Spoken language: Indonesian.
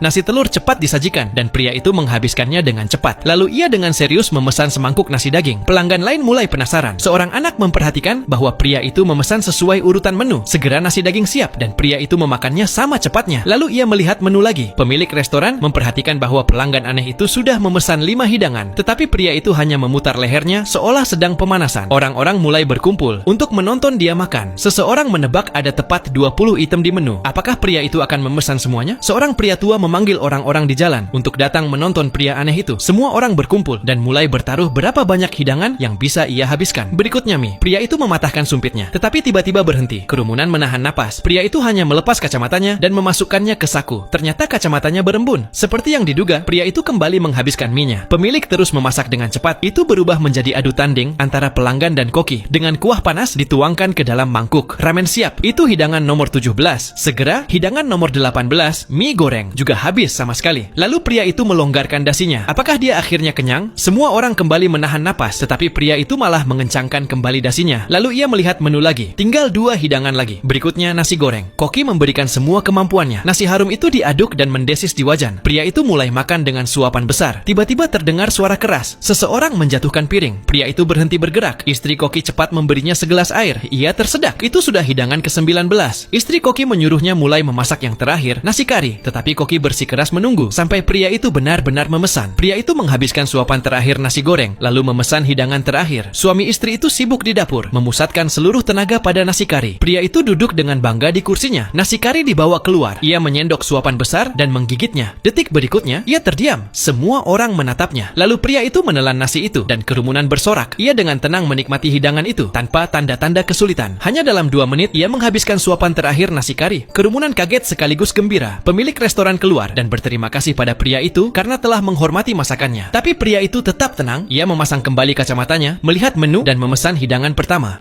Nasi telur cepat disajikan dan pria itu menghabiskannya dengan cepat. Lalu ia dengan serius memesan semangkuk nasi daging. Pelanggan lain mulai penasaran. Seorang anak memperhatikan bahwa pria itu memesan sesuai urutan menu. Segera nasi daging siap dan pria itu memakannya sama cepatnya. Lalu ia melihat menu lagi. Pemilik restoran memperhatikan bahwa pelanggan aneh itu sudah memesan 5 hidangan. Tetapi pria itu hanya memutar lehernya seolah sedang pemanasan. Orang-orang mulai berkumpul untuk menonton dia makan. Seseorang menebak ada tepat 20 item di menu. Apakah pria itu akan memesan semuanya? Seorang pria tua memanggil orang-orang di jalan untuk datang menonton pria aneh itu. Semua orang berkumpul dan mulai bertaruh berapa banyak hidangan yang bisa ia habiskan. Berikutnya pria itu mematahkan sumpitnya, tetapi tiba-tiba berhenti. Kerumunan menahan napas. Pria itu hanya melepas kacamatanya dan memasukkannya ke saku. Ternyata kacamatanya berembun. Seperti yang diduga, pria itu kembali menghabiskan mie-nya. Pemilik terus memasak dengan cepat. Itu berubah menjadi adu tanding antara pelanggan dan koki. Dengan kuah panas dituangkan ke dalam mangkuk. Ramen siap. Itu hidangan nomor 17. Segera, hidangan nomor 18, mie goreng, juga habis sama sekali. Lalu pria itu melonggarkan dasinya. Apakah dia akhirnya kenyang? Semua orang kembali menahan napas, tetapi pria itu malah mengencangkan kembali dasinya. Lalu ia melihat menu lagi. Tinggal 2 hidangan lagi. Berikutnya nasi goreng. Koki memberikan semua kemampuannya. Nasi harum itu diaduk dan mendesis di wajan. Pria itu mulai makan dengan suapan besar. Tiba-tiba terdengar suara keras. Seseorang menjatuhkan piring. Pria itu berhenti bergerak. Istri koki cepat memberinya segelas air. Ia tersedak. Itu sudah hidangan ke-19. Istri koki menyuruhnya mulai memasak yang terakhir, nasi kari. Tetapi koki bersikeras menunggu sampai pria itu benar-benar memesan. Pria itu menghabiskan suapan terakhir nasi goreng, lalu memesan hidangan terakhir. Suami istri itu sibuk di dapur, memusatkan seluruh tenaga pada nasi kari. Pria itu duduk dengan bangga di kursinya. Nasi kari dibawa keluar. Ia menyendok suapan besar dan menggigitnya. Detik berikutnya, ia terdiam. Semua orang menatapnya. Lalu pria itu menelan nasi itu dan kerumunan bersorak. Ia dengan tenang menikmati hidangan itu tanpa tanda-tanda kesulitan. Hanya dalam 2 menit, ia menghabiskan suapan terakhir nasi kari. Kerumunan kaget sekaligus gembira. Pemilik restoran keluar dan berterima kasih pada pria itu karena telah menghormati masakannya. Tapi pria itu tetap tenang. Ia memasang kembali kacamatanya, melihat menu dan memesan hidangan pertama.